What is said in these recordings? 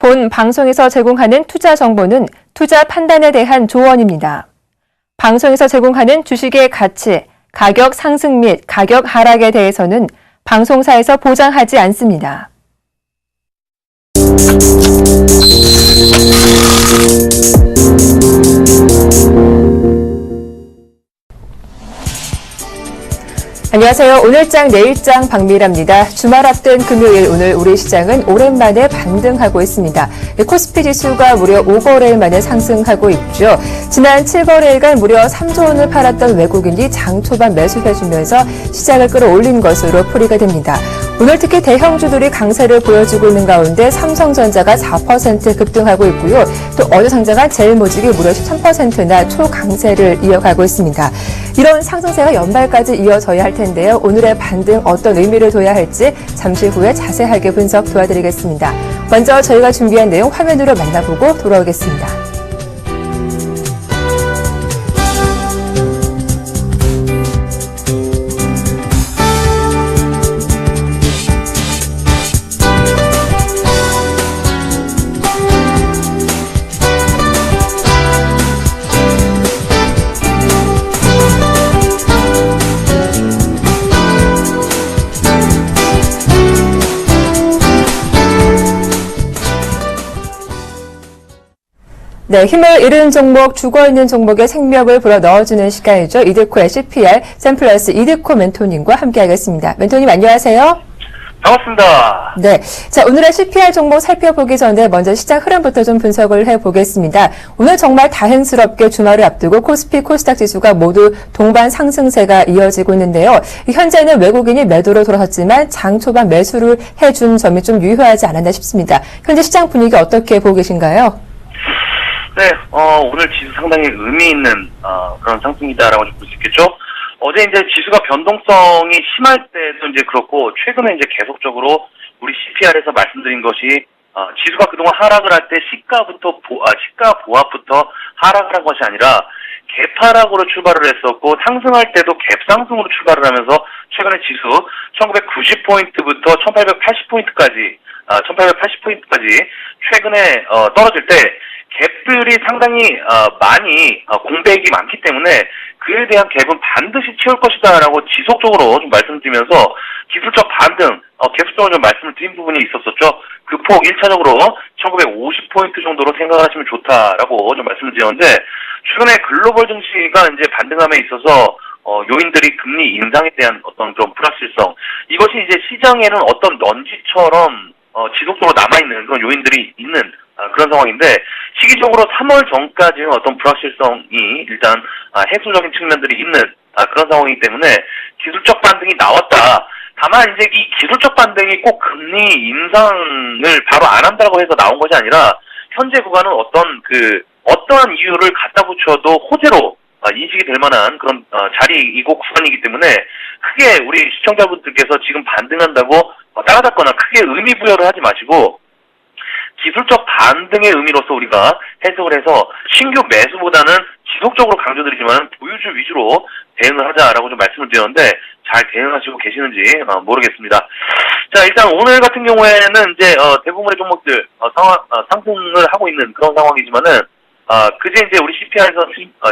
본 방송에서 제공하는 투자 정보는 투자 판단에 대한 조언입니다. 방송에서 제공하는 주식의 가치, 가격 상승 및 가격 하락에 대해서는 방송사에서 보장하지 않습니다. 안녕하세요. 오늘장 내일장 박미라입니다. 주말 앞둔 금요일 오늘 우리 시장은 오랜만에 반등하고 있습니다. 코스피 지수가 무려 5거래일 만에 상승하고 있죠. 지난 7거래일간 무려 3조 원을 팔았던 외국인이 장 초반 매수해주면서 시장을 끌어올린 것으로 풀이가 됩니다. 오늘 특히 대형주들이 강세를 보여주고 있는 가운데 삼성전자가 4% 급등하고 있고요. 또 어제 상장한 제일모직이 무려 13%나 초강세를 이어가고 있습니다. 이런 상승세가 연말까지 이어져야 할 텐데요. 오늘의 반등 어떤 의미를 둬야 할지 잠시 후에 자세하게 분석 도와드리겠습니다. 먼저 저희가 준비한 내용 화면으로 만나보고 돌아오겠습니다. 네, 힘을 잃은 종목, 죽어있는 종목에 생명을 불어넣어주는 시간이죠. 이드코의 CPR, 샘플러스 이드코 멘토님과 함께하겠습니다. 멘토님 안녕하세요. 반갑습니다. 네, 자 오늘의 CPR 종목 살펴보기 전에 먼저 시장 흐름부터 좀 분석을 해보겠습니다. 오늘 정말 다행스럽게 주말을 앞두고 코스피, 코스닥 지수가 모두 동반 상승세가 이어지고 있는데요. 현재는 외국인이 매도로 돌아섰지만 장 초반 매수를 해준 점이 좀 유효하지 않았나 싶습니다. 현재 시장 분위기 어떻게 보고 계신가요? 네, 오늘 지수 상당히 의미 있는 그런 상승이다라고 볼 수 있겠죠. 어제 이제 지수가 변동성이 심할 때도 이제 그렇고 최근에 이제 계속적으로 우리 CPR에서 말씀드린 것이 지수가 그동안 하락을 할 때 시가 보합부터 하락을 한 것이 아니라 갭 하락으로 출발을 했었고 상승할 때도 갭 상승으로 출발을 하면서 최근에 지수 1990포인트부터 1880포인트까지 최근에 떨어질 때 갭들이 상당히 많이 공백이 많기 때문에 그에 대한 갭은 반드시 채울 것이다라고 지속적으로 좀 말씀드리면서 기술적 반등, 계속적으로 좀 말씀을 드린 부분이 있었었죠. 그 폭 1차적으로 1950포인트 정도로 생각을 하시면 좋다라고 좀 말씀을 드렸는데 최근에 글로벌 증시가 이제 반등함에 있어서 요인들이 금리 인상에 대한 어떤 그런 불확실성, 이것이 이제 시장에는 어떤 넌지처럼 지속적으로 남아있는 그런 요인들이 있는 그런 상황인데 시기적으로 3월 전까지는 어떤 불확실성이 일단 해소적인 측면들이 있는 그런 상황이기 때문에 기술적 반등이 나왔다. 다만 이제 이 기술적 반등이 꼭 금리 인상을 바로 안 한다고 해서 나온 것이 아니라 현재 구간은 어떠한 이유를 갖다 붙여도 호재로 인식이 될 만한 그런 자리이고 구간이기 때문에 크게 우리 시청자분들께서 지금 반등한다고 따라잡거나 크게 의미 부여를 하지 마시고 기술적 반등의 의미로서 우리가 해석을 해서 신규 매수보다는 지속적으로 강조드리지만 보유주 위주로 대응을 하자라고 좀 말씀을 드렸는데 잘 대응하시고 계시는지 모르겠습니다. 자, 일단 오늘 같은 경우에는 이제 대부분의 종목들 상승을 하고 있는 그런 상황이지만은 그제 이제 우리 CPR에서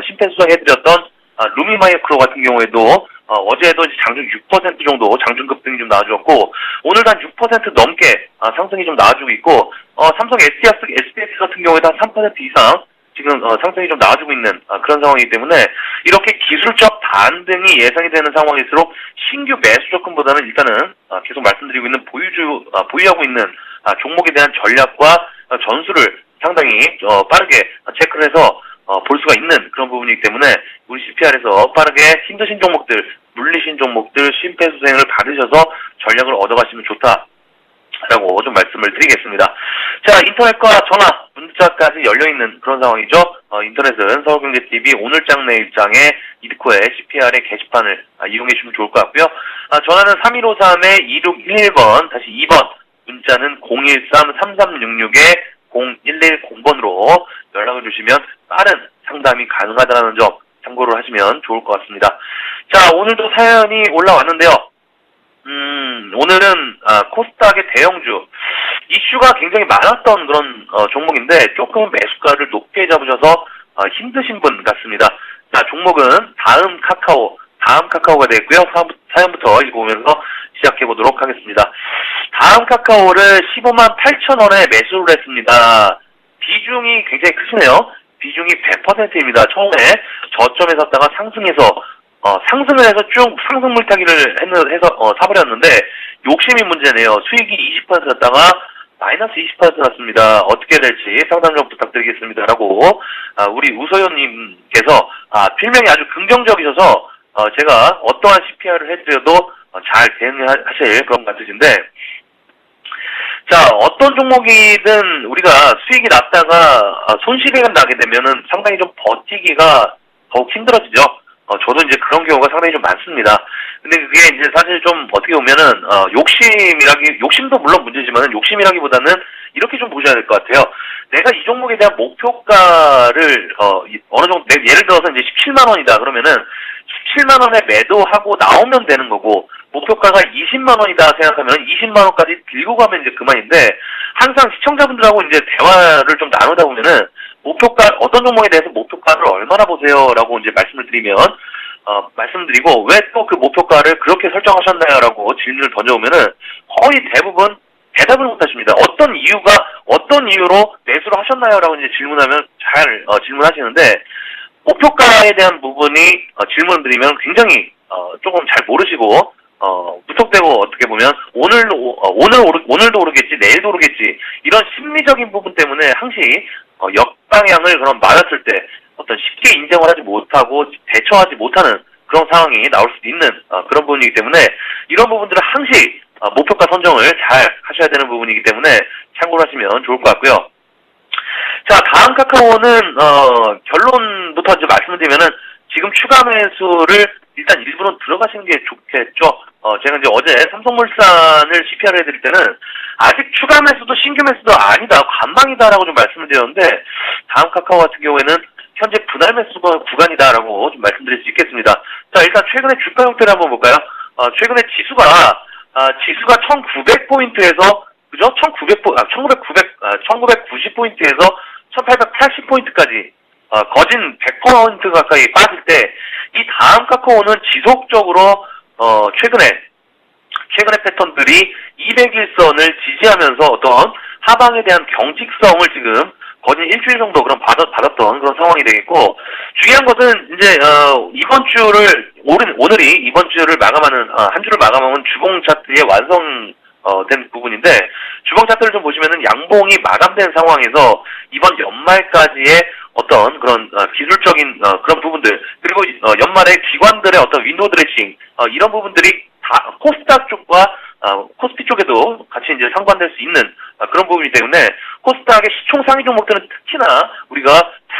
심폐소생해드렸던 루미마이크로 같은 경우에도 어제도 이제 장중 6% 정도 장중 급등이 좀 나와주었고 오늘도 한 6% 넘게 상승이 좀 나와주고 있고 삼성 SDS 같은 경우에도 한 3% 이상 지금 상승이 좀 나와주고 있는 그런 상황이기 때문에 이렇게 기술적 반등이 예상이 되는 상황일수록 신규 매수 접근보다는 일단은 계속 말씀드리고 있는 보유하고 있는 종목에 대한 전략과 전술을 상당히 빠르게 체크를 해서 볼 수가 있는 그런 부분이기 때문에 우리 CPR에서 빠르게 힘드신 종목들, 물리신 종목들 심폐소생을 받으셔서 전략을 얻어가시면 좋다라고 좀 말씀을 드리겠습니다. 자, 인터넷과 전화, 문자까지 열려있는 그런 상황이죠. 인터넷은 서울경제TV 오늘장 내일장에 이드코의 CPR의 게시판을 이용해 주시면 좋을 것 같고요. 전화는 3153-2611번, 다시 2번, 문자는 013-3366-0110번으로 연락을 주시면 빠른 상담이 가능하다는 점 참고를 하시면 좋을 것 같습니다. 자, 오늘도 사연이 올라왔는데요. 오늘은 코스닥의 대형주, 이 이슈가 굉장히 많았던 그런 종목인데 조금 매수가를 높게 잡으셔서 힘드신 분 같습니다. 자, 종목은 다음 카카오가 되겠고요. 사연부터 읽어보면서 시작해보도록 하겠습니다. 다음 카카오를 15만 8천 원에 매수를 했습니다. 비중이 굉장히 크시네요. 비중이 100%입니다. 처음에 저점에 샀다가 상승을 해서 쭉 상승 물타기를 해서 사버렸는데 욕심이 문제네요. 수익이 20%였다가 마이너스 20% 났습니다. 어떻게 될지 상담 좀 부탁드리겠습니다. 라고 우리 우소연님께서 필명이 아주 긍정적이셔서 제가 어떠한 CPR을 해드려도 잘 대응하실 그런 것 같으신데, 자, 어떤 종목이든 우리가 수익이 났다가 손실이 나게 되면은 상당히 좀 버티기가 더욱 힘들어지죠. 저도 이제 그런 경우가 상당히 좀 많습니다. 근데 그게 이제 사실 좀 어떻게 보면은, 욕심도 물론 문제지만 욕심이라기보다는 이렇게 좀 보셔야 될 것 같아요. 내가 이 종목에 대한 목표가를, 어느 정도, 예를 들어서 이제 17만 원이다. 그러면은 17만 원에 매도하고 나오면 되는 거고, 목표가가 20만 원이다 생각하면 20만 원까지 들고 가면 이제 그만인데, 항상 시청자분들하고 이제 대화를 좀 나누다 보면은, 어떤 종목에 대해서 목표가를 얼마나 보세요? 라고 이제 말씀드리고, 왜 또 그 목표가를 그렇게 설정하셨나요? 라고 질문을 던져오면은, 거의 대부분 대답을 못 하십니다. 어떤 이유로 매수를 하셨나요? 라고 이제 질문하면 질문하시는데, 목표가에 대한 부분이, 질문을 드리면 굉장히, 조금 잘 모르시고, 무턱대고 어떻게 보면, 오늘도 오르겠지, 내일도 오르겠지, 이런 심리적인 부분 때문에 항시, 역방향을 맞았을 때, 어떤 쉽게 인정을 하지 못하고, 대처하지 못하는 그런 상황이 나올 수도 있는, 그런 부분이기 때문에, 이런 부분들은 항시, 목표가 선정을 잘 하셔야 되는 부분이기 때문에, 참고를 하시면 좋을 것 같고요. 자, 다음 카카오는, 결론부터 이제 말씀을 드리면은, 지금 추가 매수를 일단 일부러 들어가시는 게 좋겠죠. 제가 이제 어제 삼성물산을 CPR을 해드릴 때는 아직 추가 매수도 신규 매수도 아니다, 관망이다라고 좀 말씀을 드렸는데, 다음 카카오 같은 경우에는 현재 분할 매수 구간이다라고 좀 말씀드릴 수 있겠습니다. 자, 일단 최근에 주가 형태를 한번 볼까요? 최근에 지수가 1900포인트에서, 그죠? 1990포인트에서 1880포인트까지, 거진 100% 가까이 빠질 때, 이 다음 카카오는 지속적으로, 최근의 패턴들이 200일선을 지지하면서 어떤 하방에 대한 경직성을 지금 거진 일주일 정도 받았던 그런 상황이 되겠고, 중요한 것은 이제, 오늘이 이번 주를 마감하는, 한 주를 마감하는 주봉 차트의 된 부분인데, 주봉 차트를 좀 보시면은 양봉이 마감된 상황에서 이번 연말까지의 어떤 그런 기술적인 그런 부분들, 그리고 연말에 기관들의 어떤 윈도우 드레싱, 이런 부분들이 다 코스닥 쪽과 코스피 쪽에도 같이 이제 상반될 수 있는 그런 부분이기 때문에, 코스닥의 시총 상위 종목들은 특히나 우리가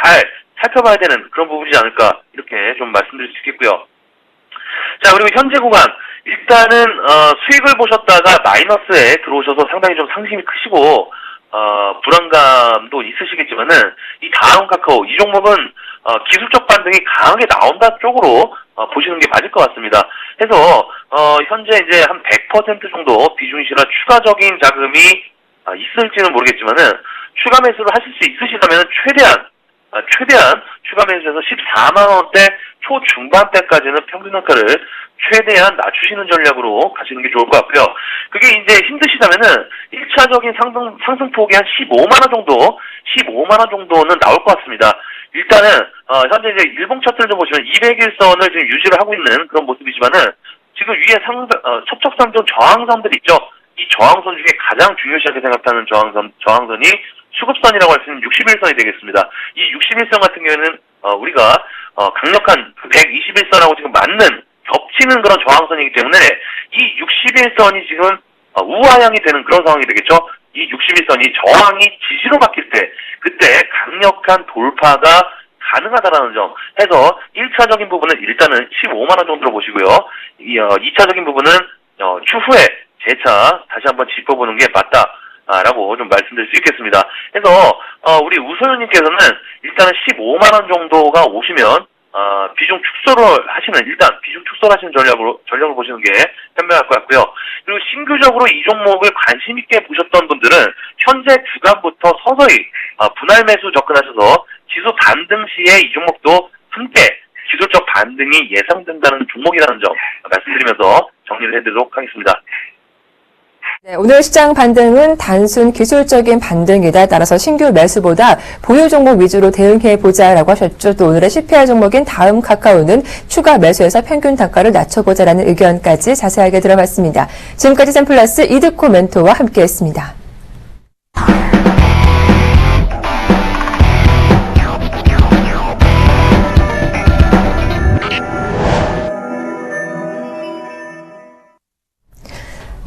잘 살펴봐야 되는 그런 부분이지 않을까, 이렇게 좀 말씀드릴 수 있겠고요. 자, 그리고 현재 구간, 일단은 수익을 보셨다가 마이너스에 들어오셔서 상당히 좀 상심이 크시고, 불안감도 있으시겠지만은, 이 다음 카카오, 이 종목은 기술적 반등이 강하게 나온다 쪽으로 보시는 게 맞을 것 같습니다. 해서 현재 이제 한 100% 정도 비중이시라 추가적인 자금이 있을지는 모르겠지만은, 추가 매수를 하실 수 있으시다면 최대한 추가 매수에서 14만 원대 초중반대까지는 평균 단가를 최대한 낮추시는 전략으로 가시는 게 좋을 것 같고요. 그게 이제 힘드시다면은 1차적인 상승폭이 한 15만 원 정도는 나올 것 같습니다. 일단은 현재 이제 일봉 차트를 좀 보시면 200일선을 지금 유지를 하고 있는 그런 모습이지만은, 지금 위에 첩첩산중 저항선들 있죠. 이 저항선 중에 가장 중요시하게 생각하는 저항선이 수급선이라고 할 수 있는 61선이 되겠습니다. 이 61선 같은 경우에는 우리가 강력한 121선하고 지금 겹치는 그런 저항선이기 때문에, 이 61선이 지금 우하향이 되는 그런 상황이 되겠죠. 이 61선이 저항이 지지로 바뀔 때, 그때 강력한 돌파가 가능하다라는 점 해서 1차적인 부분은 일단은 15만 원 정도로 보시고요. 2차적인 부분은 추후에 재차 다시 한번 짚어보는 게 맞다라고 좀 말씀드릴 수 있겠습니다. 그래서 우리 우소연님께서는 일단은 15만 원 정도가 오시면 비중 축소를 하시는, 일단 비중 축소를 하시는 전략을 보시는 게 현명할 것 같고요. 그리고 신규적으로 이 종목을 관심 있게 보셨던 분들은 현재 주간부터 서서히 분할 매수 접근하셔서 지수 반등 시에 이 종목도 함께 기술적 반등이 예상된다는 종목이라는 점 말씀드리면서 정리를 해드리도록 하겠습니다. 네, 오늘 시장 반등은 단순 기술적인 반등이다. 따라서 신규 매수보다 보유 종목 위주로 대응해보자라고 하셨죠. 또 오늘의 CPR 종목인 다음 카카오는 추가 매수해서 평균 단가를 낮춰보자라는 의견까지 자세하게 들어봤습니다. 지금까지 샘플러스 이드코 멘토와 함께했습니다.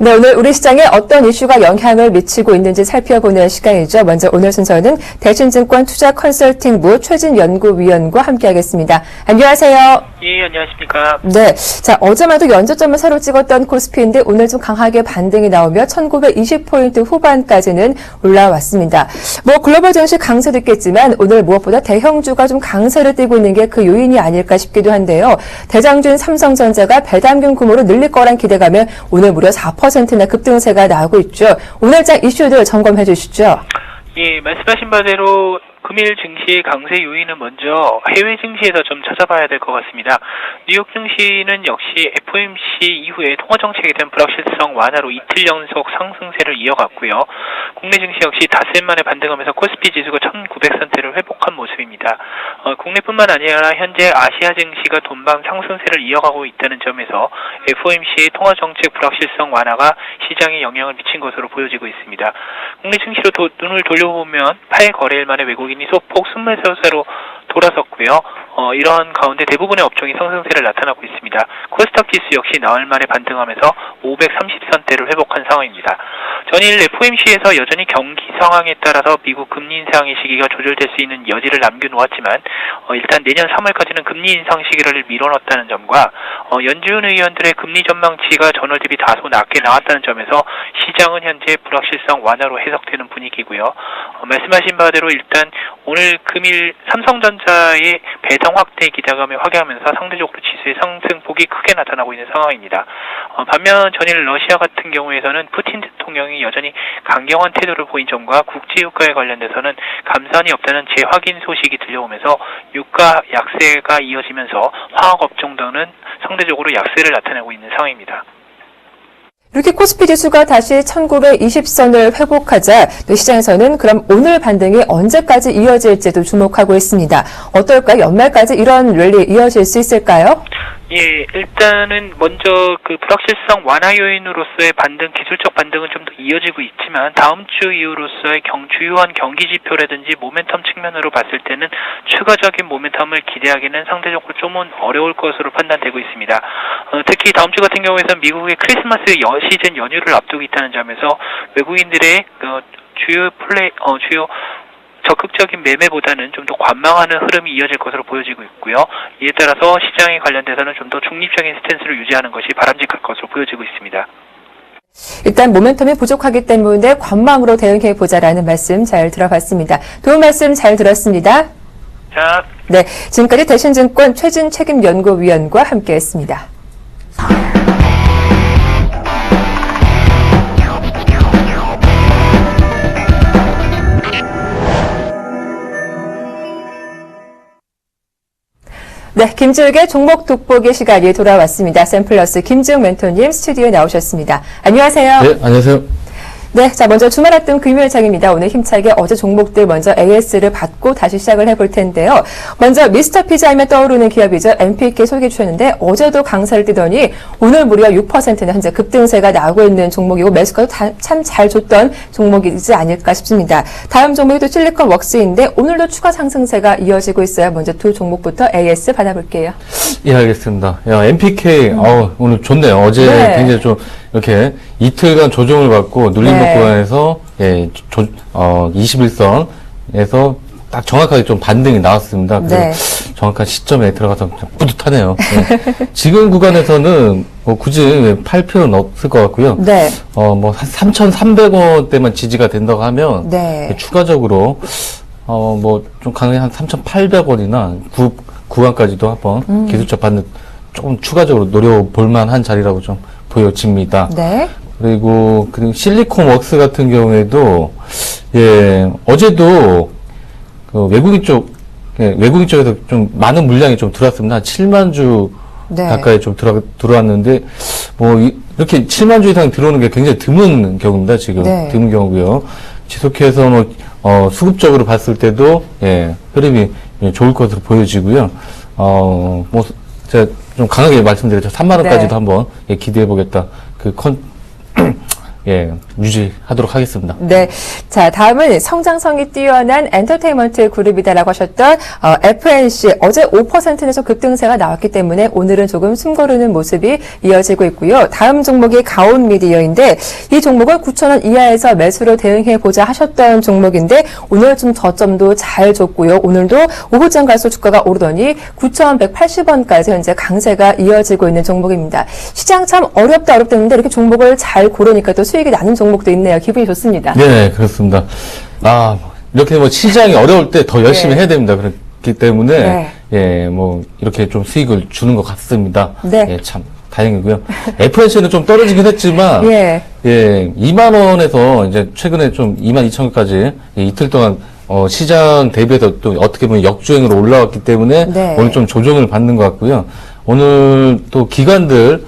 네, 오늘 우리 시장에 어떤 이슈가 영향을 미치고 있는지 살펴보는 시간이죠. 먼저 오늘 순서는 대신증권 투자 컨설팅부 최진 연구위원과 함께하겠습니다. 안녕하세요. 예, 안녕하십니까. 네, 자 어제마도 연저점을 새로 찍었던 코스피인데 오늘 좀 강하게 반등이 나오며 1920포인트 후반까지는 올라왔습니다. 뭐 글로벌 증시 강세도 있겠지만 오늘 무엇보다 대형주가 좀 강세를 띠고 있는 게 그 요인이 아닐까 싶기도 한데요. 대장주인 삼성전자가 배당금 규모를 늘릴 거란 기대감에 오늘 무려 4%나 급등세가 나오고 있죠. 오늘장 이슈들 점검해 주시죠. 예, 말씀하신 바대로 금일 증시의 강세 요인은 먼저 해외 증시에서 좀 찾아봐야 될 것 같습니다. 뉴욕 증시는 역시 FOMC 이후에 통화 정책에 대한 불확실성 완화로 이틀 연속 상승세를 이어갔고요. 국내 증시 역시 닷새 만에 반등하면서 코스피 지수가 1900선대를 회복한 모습입니다. 국내뿐만 아니라 현재 아시아 증시가 돈방 상승세를 이어가고 있다는 점에서 FOMC의 통화 정책 불확실성 완화가 시장에 영향을 미친 것으로 보여지고 있습니다. 국내 증시로 눈을 돌려보면 8 거래일 만에 외국인이 소폭 순매수세로 돌아섰고요. 이러한 가운데 대부분의 업종이 상승세를 나타나고 있습니다. 코스닥 지수 역시 나흘 만에 반등하면서 530선대를 회복한 상황입니다. 전일 FOMC에서 여전히 경기 상황에 따라서 미국 금리 인상의 시기가 조절될 수 있는 여지를 남겨놓았지만 일단 내년 3월까지는 금리 인상 시기를 미뤄놨다는 점과 연준 의원들의 금리 전망치가 전월 대비 다소 낮게 나왔다는 점에서 시장은 현재 불확실성 완화로 해석되는 분위기고요. 말씀하신 바대로 일단 오늘 금일 삼성전자의 배당 확대 기대감이 확대하면서 상대적으로 지수의 상승폭이 크게 나타나고 있는 상황입니다. 반면 전일 러시아 같은 경우에서는 푸틴 대통령이 여전히 강경한 태도를 보인 점과 국제유가에 관련돼서는 감산이 없다는 재확인 소식이 들려오면서 유가 약세가 이어지면서 화학업종 등은 상대적으로 약세를 나타내고 있는 상황입니다. 이렇게 코스피 지수가 다시 1920선을 회복하자 또 시장에서는 그럼 오늘 반등이 언제까지 이어질지도 주목하고 있습니다. 어떨까요? 연말까지 이런 랠리 이어질 수 있을까요? 예, 일단은 먼저 그 불확실성 완화 요인으로서의 반등, 기술적 반등은 좀 더 이어지고 있지만 다음 주 이후로서의 주요한 경기 지표라든지 모멘텀 측면으로 봤을 때는 추가적인 모멘텀을 기대하기는 상대적으로 좀은 어려울 것으로 판단되고 있습니다. 특히 다음 주 같은 경우에는 미국의 크리스마스 시즌 연휴를 앞두고 있다는 점에서 외국인들의 주요 적극적인 매매보다는 좀 더 관망하는 흐름이 이어질 것으로 보여지고 있고요. 이에 따라서 시장에 관련돼서는 좀 더 중립적인 스탠스를 유지하는 것이 바람직할 것으로 보여지고 있습니다. 일단 모멘텀이 부족하기 때문에 관망으로 대응해보자라는 말씀 잘 들어봤습니다. 도움 말씀 잘 들었습니다. 자, 네, 지금까지 대신증권 최진 책임연구위원과 함께했습니다. 네, 김지욱의 종목 돋보기 시간이 돌아왔습니다. 샘플러스 김지욱 멘토님 스튜디오에 나오셨습니다. 안녕하세요. 네, 안녕하세요. 네, 자 먼저 주말 앞둔 금요일장입니다. 오늘 힘차게 어제 종목들 먼저 AS를 받고 다시 시작을 해볼 텐데요. 먼저 미스터 피자 하면 떠오르는 기업이죠. MPK 소개해 주셨는데 어제도 강세를 띠더니 오늘 무려 6%는 현재 급등세가 나오고 있는 종목이고 매수가도 참 잘 줬던 종목이지 않을까 싶습니다. 다음 종목이 또 실리콘 웍스인데 오늘도 추가 상승세가 이어지고 있어요. 먼저 두 종목부터 AS 받아볼게요. 예, 알겠습니다. 야, MPK, 오늘 좋네요. 어제 네. 굉장히 좀 이렇게 이틀간 조정을 받고 눌림목 네. 구간에서 21선에서 딱 정확하게 좀 반등이 나왔습니다. 그래서 네. 정확한 시점에 들어가서 그냥 뿌듯하네요. 네. 지금 구간에서는 뭐 굳이 팔 필요는 없을 것 같고요. 네. 뭐 한 3,300원대만 지지가 된다고 하면 네. 추가적으로 뭐 좀 강하게 한 3,800원이나 구간까지도 한번 기술적 반등 조금 추가적으로 노려볼 만한 자리라고 좀 보여집니다. 네. 그리고 실리콘 웍스 같은 경우에도 예, 어제도 그 외국인 쪽에서 좀 많은 물량이 좀 들어왔습니다. 한 7만 주 네. 가까이 좀 들어왔는데 뭐 이렇게 7만 주 이상 들어오는 게 굉장히 드문 경우입니다. 지금 네. 드문 경우고요. 지속해서 수급적으로 봤을 때도 예, 흐름이 좋을 것으로 보여지고요. 뭐 제가 좀 강하게 말씀드렸죠. 3만 원까지도 네. 한번 예, 기대해 보겠다. 예, 유지하도록 하겠습니다. 네. 자, 다음은 성장성이 뛰어난 엔터테인먼트 그룹이다라고 하셨던 FNC. 어제 5%에서 급등세가 나왔기 때문에 오늘은 조금 숨고르는 모습이 이어지고 있고요. 다음 종목이 가온 미디어인데 이 종목은 9,000원 이하에서 매수로 대응해보자 하셨던 종목인데 오늘 좀 저점도 잘 줬고요. 오늘도 오후장 갈수록 주가가 오르더니 9,180원까지 현재 강세가 이어지고 있는 종목입니다. 시장 참 어렵다 했는데 이렇게 종목을 잘 고르니까 또 수익이 나는 종목도 있네요. 기분이 좋습니다. 네, 그렇습니다. 이렇게 뭐 시장이 어려울 때 더 열심히 네. 해야 됩니다. 그렇기 때문에, 네. 예, 뭐, 이렇게 좀 수익을 주는 것 같습니다. 네. 예, 참, 다행이고요. FNC는 좀 떨어지긴 했지만, 예. 예, 2만원에서 이제 최근에 좀 22,000원까지 이틀 동안 시장 대비해서 또 어떻게 보면 역주행으로 올라왔기 때문에 네. 오늘 좀 조정을 받는 것 같고요. 오늘 또 기관들,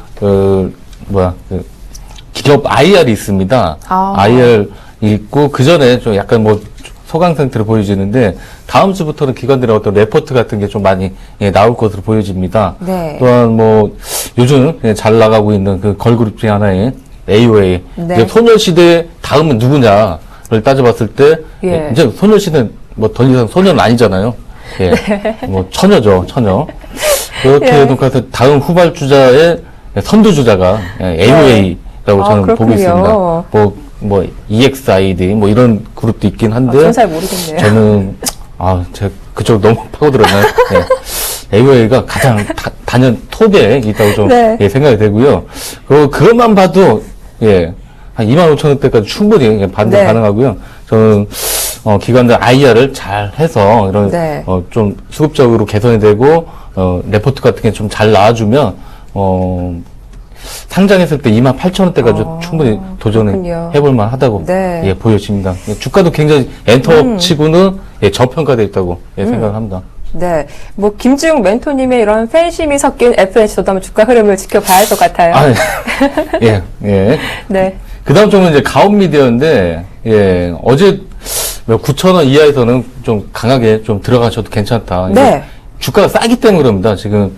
기업 IR이 있습니다. IR 있고, 그 전에 좀 약간 뭐, 소강 상태로 보여지는데, 다음 주부터는 기관들의 어떤 레포트 같은 게 좀 많이 예, 나올 것으로 보여집니다. 네. 또한 뭐, 요즘 예, 잘 나가고 있는 그 걸그룹 중에 하나인 AOA. 네. 이제 소녀시대 다음은 누구냐를 따져봤을 때, 예. 이제 소녀시대는 뭐 더 이상 소녀는 아니잖아요. 예. 뭐, 처녀죠, 처녀. 그렇게 예. 해서 다음 후발주자의 선두주자가 AOA. 라고 저는 보고 그렇군요. 있습니다. 뭐, EXID, 뭐 이런 그룹도 있긴 한데. 저는 잘 모르겠네요. 저는, 제가 그쪽 너무 파고들었나요? 네. AOA가 가장 단연 톱에 있다고 좀 네. 예, 생각이 되고요. 그리고 그것만 봐도, 예, 한 25,000원대까지 충분히 반등 네. 가능하고요. 저는, 기관들 IR을 잘 해서, 이런, 네. 좀 수급적으로 개선이 되고, 레포트 같은 게 좀 잘 나와주면, 상장했을 때 28,000원대까지 충분히 도전을 해볼만 하다고 네. 예, 보여집니다. 예, 주가도 굉장히 엔터치고는 예, 저평가되어 있다고 예, 생각을 합니다. 네. 뭐, 김지웅 멘토님의 이런 팬심이 섞인 FNC도 한번 주가 흐름을 지켜봐야 할 것 같아요. 예, 예. 네. 그 다음 종목은 이제 가온미디어인데, 예, 어제 9,000원 이하에서는 좀 강하게 좀 들어가셔도 괜찮다. 네. 주가가 싸기 때문에 그럽니다. 지금,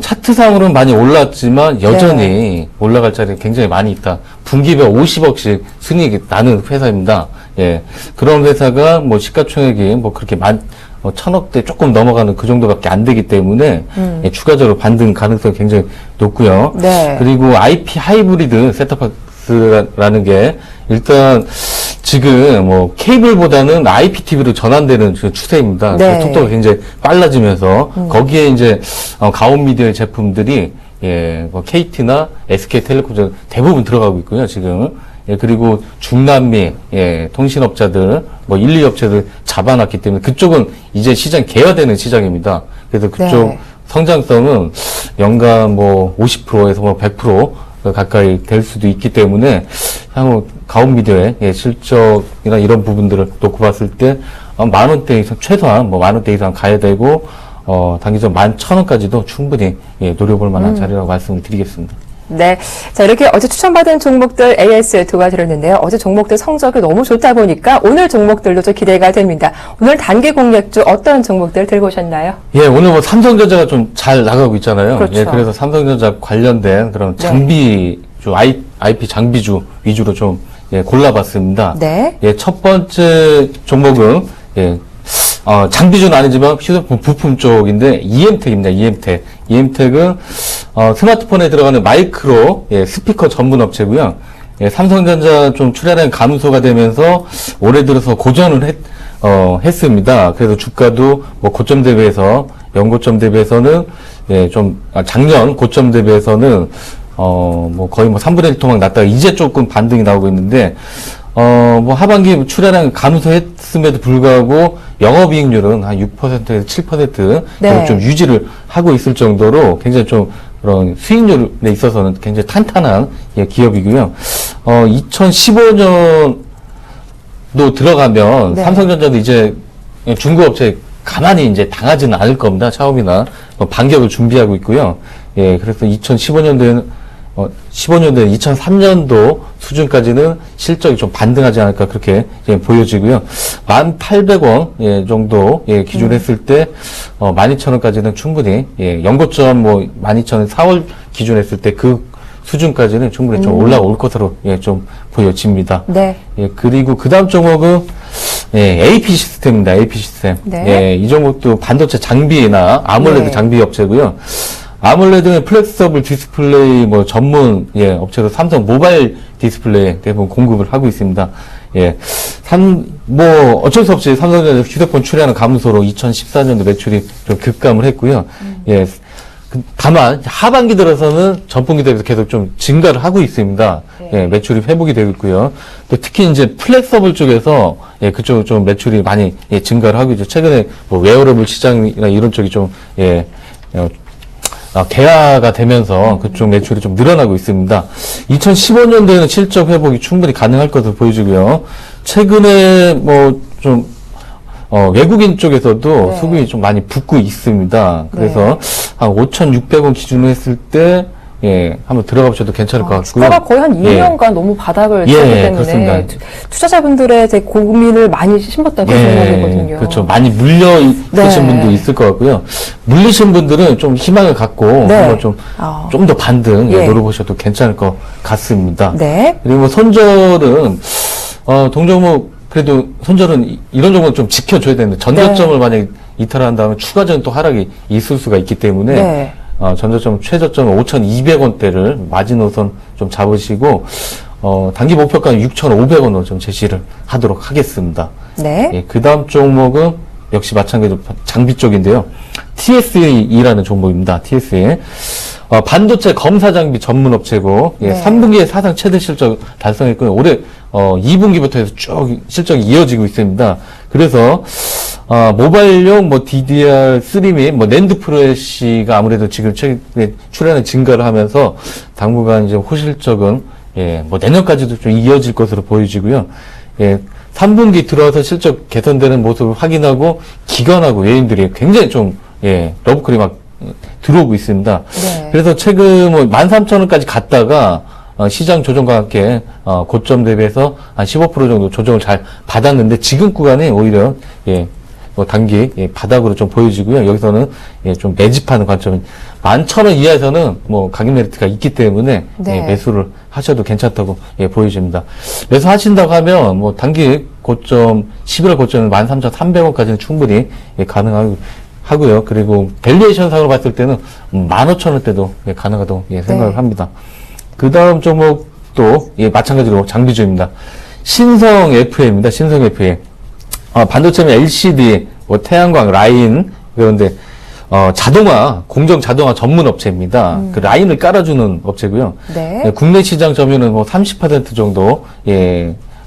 차트상으로는 많이 올랐지만 여전히 올라갈 자리가 굉장히 많이 있다. 분기별 50억씩 순이익이 나는 회사입니다. 예. 그런 회사가 뭐 시가총액이 뭐 그렇게 1,000억대 조금 넘어가는 그 정도밖에 안 되기 때문에 예, 추가적으로 반등 가능성이 굉장히 높고요. 네. 그리고 IP 하이브리드 셋톱박스라는 게 일단 지금 뭐 케이블보다는 IPTV로 전환되는 추세입니다. 네. 그 속도가 굉장히 빨라지면서 거기에 이제 가온미디어의 제품들이 예, 뭐 KT나 SK텔레콤 대부분 들어가고 있고요. 지금 예, 그리고 중남미 예, 통신업자들 뭐 1, 2업체들 잡아놨기 때문에 그쪽은 이제 시장 개화되는 시장입니다. 그래서 그쪽 네. 성장성은 연간 뭐 50%에서 뭐 100% 가까이 될 수도 있기 때문에 향후 가온미디어의 예, 실적이나 이런 부분들을 놓고 봤을 때 10,000원대 이상 최소한 뭐 10,000원대 이상 가야 되고 단기적 11,000원까지도 충분히 예, 노려볼 만한 자리라고 말씀을 드리겠습니다. 네. 자, 이렇게 어제 추천받은 종목들 AS 도와드렸는데요. 어제 종목들 성적이 너무 좋다 보니까 오늘 종목들도 좀 기대가 됩니다. 오늘 단기 공략주 어떤 종목들 들고 오셨나요? 예, 오늘 뭐 삼성전자가 좀 잘 나가고 있잖아요. 그렇죠. 예, 그래서 삼성전자 관련된 그런 장비주, IP 장비주 위주로 좀 예, 골라봤습니다. 네. 예, 첫 번째 종목은 예, 장비주는 아니지만 휴대폰 부품 쪽인데 EM텍입니다. EM텍. EM텍은 스마트폰에 들어가는 마이크로 예, 스피커 전문 업체고요. 예, 삼성전자 좀 출하량 감소가 되면서 올해 들어서 고전을 했습니다. 그래서 주가도 뭐 고점 대비해서 연고점 대비해서는 예, 좀 작년 고점 대비해서는 뭐 거의 뭐 3분의 1 토막 났다가 이제 조금 반등이 나오고 있는데 뭐 하반기 출하량 감소했음에도 불구하고 영업이익률은 한 6%에서 7% 네. 좀 유지를 하고 있을 정도로 굉장히 좀 그런 수익률에 있어서는 굉장히 탄탄한 기업이고요. 2015년도 들어가면 네. 삼성전자도 이제 중고업체 가만히 이제 당하지는 않을 겁니다. 차업이나 반격을 준비하고 있고요. 예, 그래서 2015년도에는 2003년도 수준까지는 실적이 좀 반등하지 않을까 그렇게 보여지고요. 1,800원 정도 기준으로 했을 때 12,000원까지는 충분히 연고점 12,000원 4월 기준으로 했을 때 그 수준까지는 충분히 좀 올라올 것으로 좀 보여집니다. 네. 그리고 그 다음 종목은 AP 시스템입니다. AP 시스템. 네. 이 종목도 반도체 장비나 아몰레드 네. 장비 업체고요. 아몰레드는 플렉서블 디스플레이 전문 업체로 삼성 모바일 디스플레이 대부분 공급을 하고 있습니다. 어쩔 수 없이 삼성전자 휴대폰 출하량 감소로 2014년도 매출이 좀 급감을 했고요. 다만 하반기 들어서는 전분기 대비해서 계속 좀 증가를 하고 있습니다. 네. 매출이 회복이 되고 있고요. 또 특히 이제 플렉서블 쪽에서 그쪽 좀 매출이 많이 증가를 하고 있죠. 최근에 웨어러블 시장이나 이런 쪽이 좀 개화가 되면서 그쪽 매출이 좀 늘어나고 있습니다. 2015년도에는 실적 회복이 충분히 가능할 것으로 보여지고요. 최근에 외국인 쪽에서도 네. 수급이 좀 많이 붙고 있습니다. 그래서 한 5,600원 기준으로 했을 때 한번 들어가 보셔도 괜찮을 것 같고요. 주가가 거의 한 2년간 너무 바닥을 치기 때문에 그렇습니다. 투자자분들의 되게 고민을 많이 심었던 그런 종목이거든요. 그렇죠. 많이 물려 있으신 분도 있을 것 같고요. 물리신 분들은 좀 희망을 갖고 한번 좀 더 반등 노려보셔도 괜찮을 것 같습니다. 네. 그리고 손절은 동종목 그래도 손절은 이런 종목은 좀 지켜줘야 되는데 전저점을 만약에 이탈한 다음에 추가적인 또 하락이 있을 수가 있기 때문에 전저점 최저점 5,200원대를 마지노선 좀 잡으시고 단기 목표가는 6,500원으로 좀 제시를 하도록 하겠습니다. 네. 그 다음 종목은 역시 마찬가지로 장비 쪽인데요. TSE라는 종목입니다. TSE. 반도체 검사 장비 전문 업체고 3분기에 사상 최대 실적 달성했고요. 올해 2분기부터 해서 쭉 실적이 이어지고 있습니다. 그래서 모바일용 DDR3 및 낸드 프레시가 아무래도 지금 최근에 출하는 증가를 하면서 당분간 이제 호실적은 내년까지도 좀 이어질 것으로 보여지고요. 3분기 들어와서 실적 개선되는 모습을 확인하고 기관하고 외인들이 굉장히 좀 러브콜이 막 들어오고 있습니다. 네. 그래서 최근 13,000원까지 갔다가 시장 조정과 함께 고점 대비해서 한 15% 정도 조정을 잘 받았는데 지금 구간에 오히려 단기 바닥으로 좀 보여지고요. 여기서는 좀 매집하는 관점은 11,000원 이하에서는 가격 메리트가 있기 때문에 매수를 하셔도 괜찮다고 보여집니다. 매수하신다고 하면 단기 고점 11월 고점은 13,300원까지는 충분히 가능하고요. 그리고 밸류에이션 상으로 봤을 때는 15,000원대도 가능하다고 생각을 합니다. 그 다음 종목도 마찬가지로 장비주입니다. 신성 FA입니다. 신성 FA. 반도체는 LCD, 태양광, 라인, 그런데, 공정 자동화 전문 업체입니다. 그 라인을 깔아주는 업체고요. 네. 국내 시장 점유율은 30% 정도,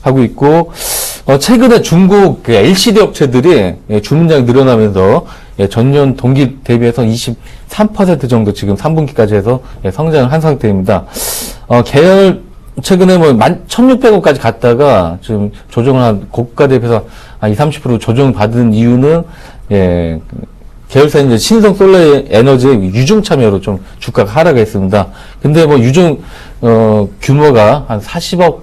하고 있고, 최근에 중국 LCD 업체들이 주문량이 늘어나면서 전년 동기 대비해서 23% 정도 지금 3분기까지 해서 성장을 한 상태입니다. 계열 최근에 1,600원까지 갔다가 지금 조정을 한 고가 대비해서 한 20-30% 조정 받은 이유는 계열사인 이제 신성 솔라 에너지의 유중 참여로 좀 주가가 하락했습니다. 근데 유중 규모가 한 40억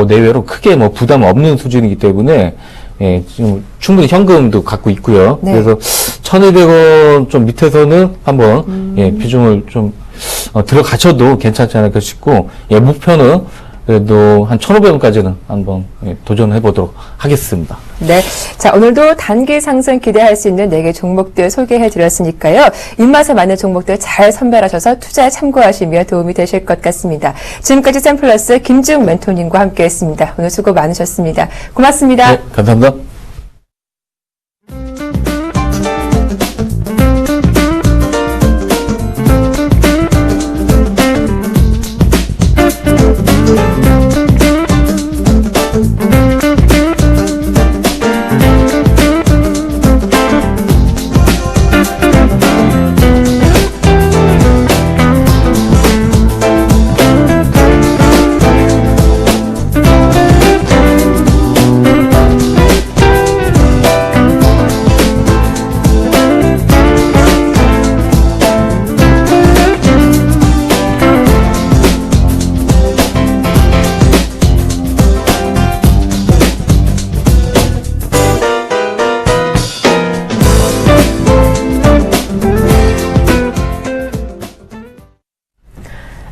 내외로 크게 부담 없는 수준이기 때문에 지금 충분히 현금도 갖고 있고요. 그래서 1,200원 좀 밑에서는 한번 비중을 좀 들어가셔도 괜찮지 않을까 싶고 목표는 그래도 한 1,500원까지는 한번 도전해 보도록 하겠습니다. 네. 자, 오늘도 단기 상승 기대할 수 있는 4개 종목들 소개해 드렸으니까요. 입맛에 맞는 종목들 잘 선별하셔서 투자에 참고하시면 도움이 되실 것 같습니다. 지금까지 샘플러스 김지웅 멘토님과 함께 했습니다. 오늘 수고 많으셨습니다. 고맙습니다. 네, 감사합니다.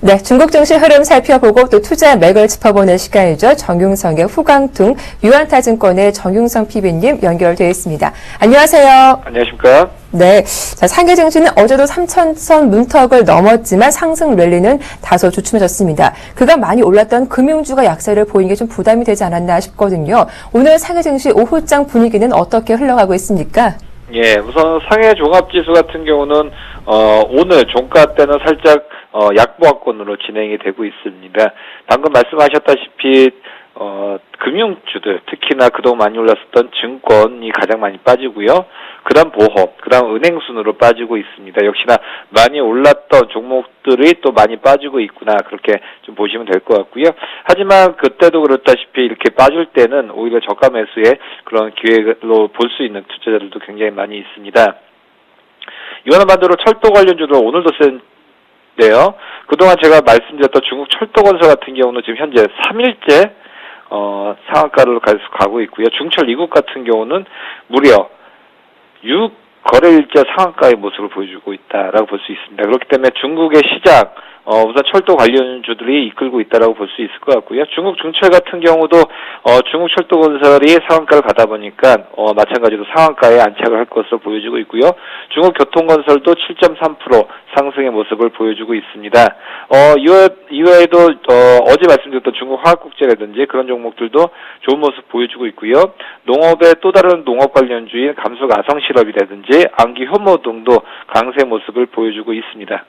네, 중국 증시 흐름 살펴보고 또 투자 맥을 짚어보는 시간이죠. 정윤성의 후광퉁, 유한타증권의 정윤성 PB님 연결되어 있습니다. 안녕하세요. 안녕하십니까? 네, 자, 상해 증시는 어제도 3,000선 문턱을 넘었지만 상승 랠리는 다소 주춤해졌습니다. 그간 많이 올랐던 금융주가 약세를 보이는 게 좀 부담이 되지 않았나 싶거든요. 오늘 상해 증시 오후장 분위기는 어떻게 흘러가고 있습니까? 예, 우선 상해 종합지수 같은 경우는 오늘 종가 때는 살짝 약보합권으로 진행이 되고 있습니다. 방금 말씀하셨다시피 금융주들, 특히나 그동안 많이 올랐었던 증권이 가장 많이 빠지고요. 그다음 보험, 그다음 은행 순으로 빠지고 있습니다. 역시나 많이 올랐던 종목들이 또 많이 빠지고 있구나, 그렇게 좀 보시면 될 것 같고요. 하지만 그때도 그렇다시피 이렇게 빠질 때는 오히려 저가 매수의 그런 기회로 볼 수 있는 투자자들도 굉장히 많이 있습니다. 이거는 반대로 철도 관련주들 오늘도 센데요. 그동안 제가 말씀드렸던 중국 철도건설 같은 경우는 지금 현재 3일째 상한가를 가고 있고요. 중철 2국 같은 경우는 무려 6거래일째 상한가의 모습을 보여주고 있다라고 볼 수 있습니다. 그렇기 때문에 중국의 시장, 우선 철도 관련주들이 이끌고 있다라고 볼 수 있을 것 같고요. 중국 중철 같은 경우도 중국 철도건설이 상한가를 가다 보니까 마찬가지로 상한가에 안착을 할 것으로 보여지고 있고요. 중국 교통건설도 7.3% 상승의 모습을 보여주고 있습니다. 이외에도 어제 말씀드렸던 중국 화학국제라든지 그런 종목들도 좋은 모습 보여주고 있고요. 농업의 또 다른 농업 관련주인 감속 아성실업이라든지 안기 효모 등도 강세 모습을 보여주고 있습니다.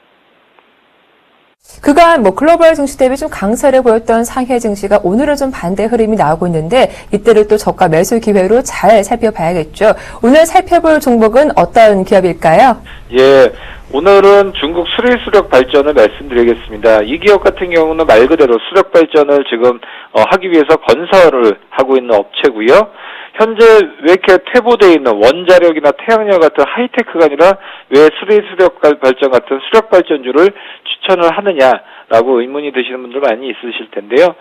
그간 글로벌 증시 대비 좀 강세를 보였던 상해 증시가 오늘은 좀 반대 흐름이 나오고 있는데 이때를 또 저가 매수 기회로 잘 살펴봐야겠죠. 오늘 살펴볼 종목은 어떤 기업일까요? 예, 오늘은 중국 수리수력 발전을 말씀드리겠습니다. 이 기업 같은 경우는 말 그대로 수력 발전을 지금 하기 위해서 건설을 하고 있는 업체고요. 현재 왜 이렇게 퇴보되어 있는 원자력이나 태양력 같은 하이테크가 아니라 왜 수리수력 발전 같은 수력 발전주를 추천을 하느냐라고 의문이 드시는 분들 많이 있으실 텐데요.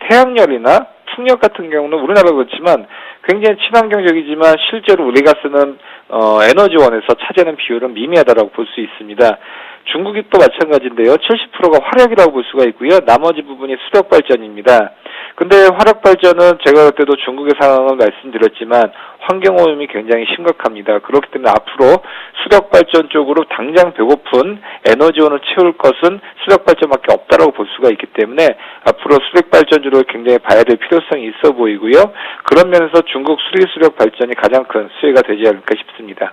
태양열이나 풍력 같은 경우는 우리나라도 그렇지만 굉장히 친환경적이지만 실제로 우리가 쓰는 에너지원에서 차지하는 비율은 미미하다라고 볼 수 있습니다. 중국이 또 마찬가지인데요. 70%가 화력이라고 볼 수가 있고요. 나머지 부분이 수력 발전입니다. 근데 화력 발전은 제가 그때도 중국의 상황을 말씀드렸지만 환경오염이 굉장히 심각합니다. 그렇기 때문에 앞으로 수력 발전 쪽으로 당장 배고픈 에너지원을 채울 것은 수력 발전밖에 없다라고 볼 수가 있기 때문에 앞으로 수력 발전주를 굉장히 봐야 될 필요성이 있어 보이고요. 그런 면에서 중국 수리수력 발전이 가장 큰 수혜가 되지 않을까 싶습니다.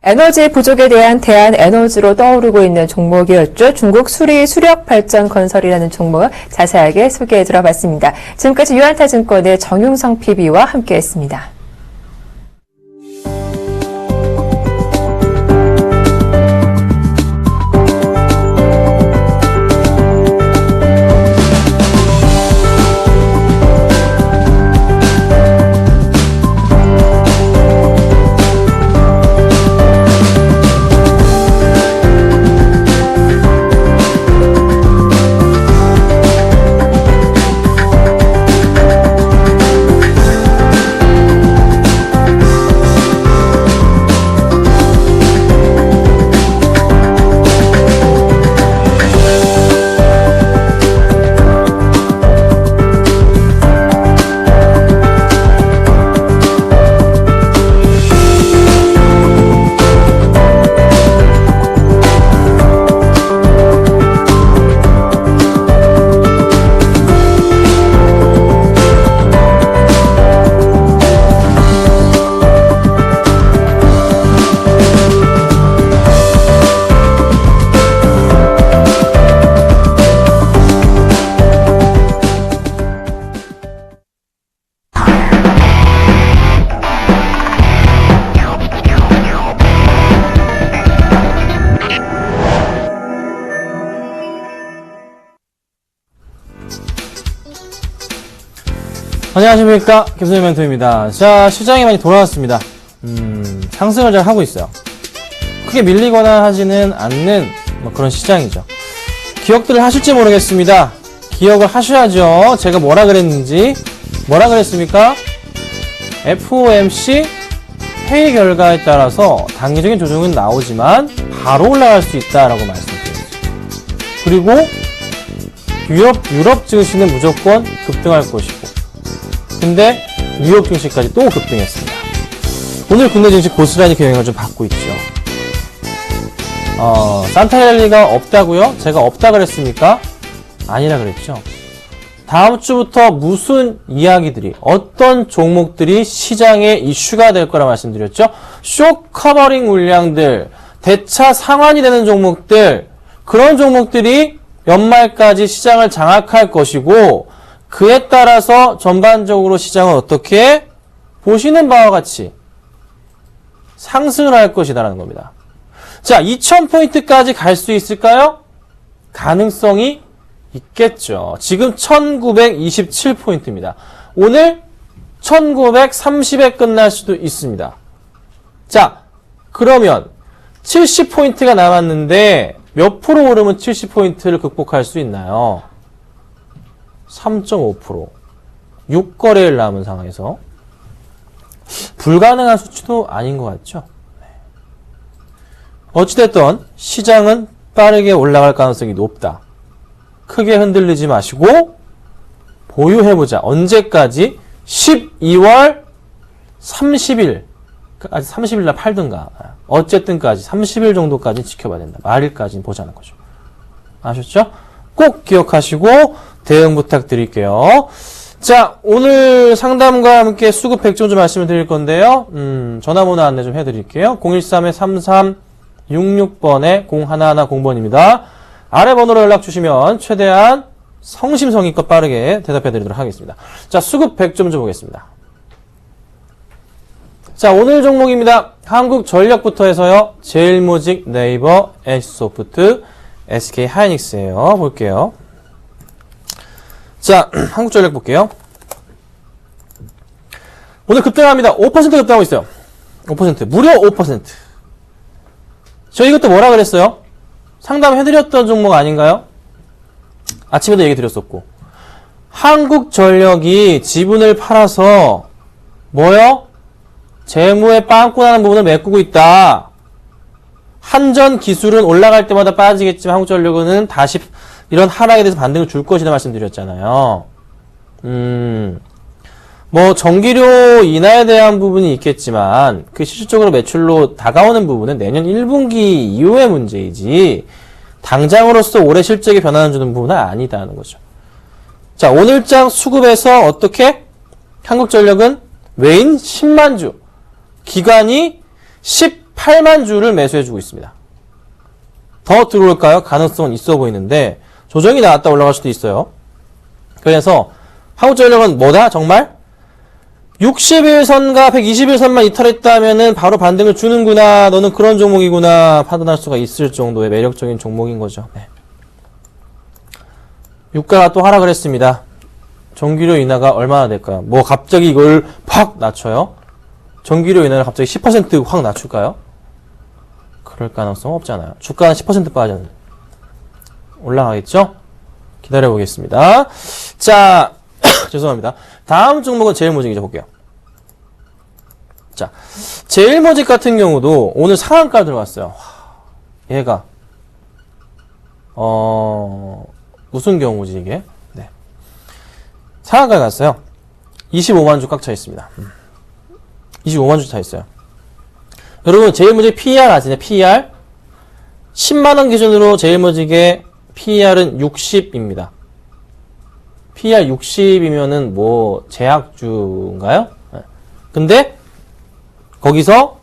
에너지 부족에 대한 대한에너지로 떠오르고 있는 종목이었죠. 중국 수력발전건설이라는 종목 자세하게 소개해 들어봤습니다. 지금까지 유한타증권의 정윤성 PB와 함께했습니다. 안녕하십니까, 김선희 멘토입니다. 자, 시장이 많이 돌아왔습니다. 상승을 잘 하고 있어요. 크게 밀리거나 하지는 않는 그런 시장이죠. 기억들을 하실지 모르겠습니다. 기억을 하셔야죠. 제가 뭐라 그랬는지. 뭐라 그랬습니까? FOMC 회의 결과에 따라서 단기적인 조정은 나오지만 바로 올라갈 수 있다라고 말씀드렸어요. 그리고 유럽 증시는 무조건 급등할 것이고, 근데 뉴욕 증시까지 또 급등했습니다. 오늘 국내 증시 고스란히 그 영향을 좀 받고 있죠. 산타랠리가 없다고요? 제가 없다 그랬습니까? 아니라 그랬죠. 다음 주부터 무슨 이야기들이, 어떤 종목들이 시장에 이슈가 될 거라 말씀드렸죠. 쇼 커버링 물량들, 대차 상환이 되는 종목들, 그런 종목들이 연말까지 시장을 장악할 것이고, 그에 따라서 전반적으로 시장은 어떻게 보시는 바와 같이 상승을 할 것이다라는 겁니다. 자, 2000포인트까지 갈 수 있을까요? 가능성이 있겠죠. 지금 1927포인트입니다. 오늘 1930에 끝날 수도 있습니다. 자, 그러면 70포인트가 남았는데 몇 프로 오르면 70포인트를 극복할 수 있나요? 3.5%. 6거래일 남은 상황에서 불가능한 수치도 아닌 것 같죠? 어찌됐든 시장은 빠르게 올라갈 가능성이 높다. 크게 흔들리지 마시고 보유해보자. 언제까지? 12월 30일 아직 30일날 팔든가 어쨌든까지 30일 정도까지 지켜봐야 된다. 말일까지는 보자는 거죠. 아셨죠? 꼭 기억하시고 대응 부탁드릴게요. 자, 오늘 상담과 함께 수급 백종 좀 말씀을 드릴 건데요. 전화번호 안내 좀 해드릴게요. 013-3366번에 0110번입니다. 아래 번호로 연락 주시면 최대한 성심성의껏 빠르게 대답해 드리도록 하겠습니다. 자, 수급 100점 좀 보겠습니다. 자, 오늘 종목입니다. 한국전력부터 해서요. 제일모직, 네이버, NC소프트, SK하이닉스예요. 볼게요. 자, 한국전력 볼게요. 오늘 급등합니다. 5% 급등하고 있어요. 5%. 무려 5%. 저 이것도 뭐라 그랬어요? 상담해드렸던 종목 아닌가요? 아침에도 얘기 드렸었고. 한국전력이 지분을 팔아서 뭐요? 재무에 빵꾸 나는 부분을 메꾸고 있다. 한전 기술은 올라갈 때마다 빠지겠지만 한국전력은 다시 이런 하락에 대해서 반등을 줄 것이다 말씀드렸잖아요. 뭐 전기료 인하에 대한 부분이 있겠지만 그 실질적으로 매출로 다가오는 부분은 내년 1분기 이후의 문제이지 당장으로서 올해 실적에 변화를 주는 부분은 아니다는 거죠. 자, 오늘장 수급에서 어떻게? 한국전력은 외인 10만 주, 기관이 18만 주를 매수해주고 있습니다. 더 들어올까요? 가능성은 있어 보이는데 조정이 나왔다 올라갈 수도 있어요. 그래서 한국전력은 뭐다? 정말? 60일선과 120일선만 이탈했다면은 바로 반등을 주는구나. 너는 그런 종목이구나. 판단할 수가 있을 정도의 매력적인 종목인 거죠. 네. 유가가 또 하락을 했습니다. 전기료 인하가 얼마나 될까요? 뭐 갑자기 이걸 팍 낮춰요? 전기료 인하를 갑자기 10% 확 낮출까요? 그럴 가능성 없잖아요. 주가는 10% 빠졌는데. 올라가겠죠? 기다려보겠습니다. 자, 죄송합니다. 다음 종목은 제일모직이죠. 볼게요. 자, 제일모직 같은 경우도 오늘 상한가 들어갔어요. 얘가 무슨 경우지 이게? 네. 상한가에 갔어요. 25만 주 꽉 차 있습니다. 25만 주 차 있어요. 여러분, 제일모직 PER 아시나요? PER? 10만원 기준으로 제일모직의 PER은 60입니다. PER 60이면은 뭐 제약주인가요? 네. 근데 거기서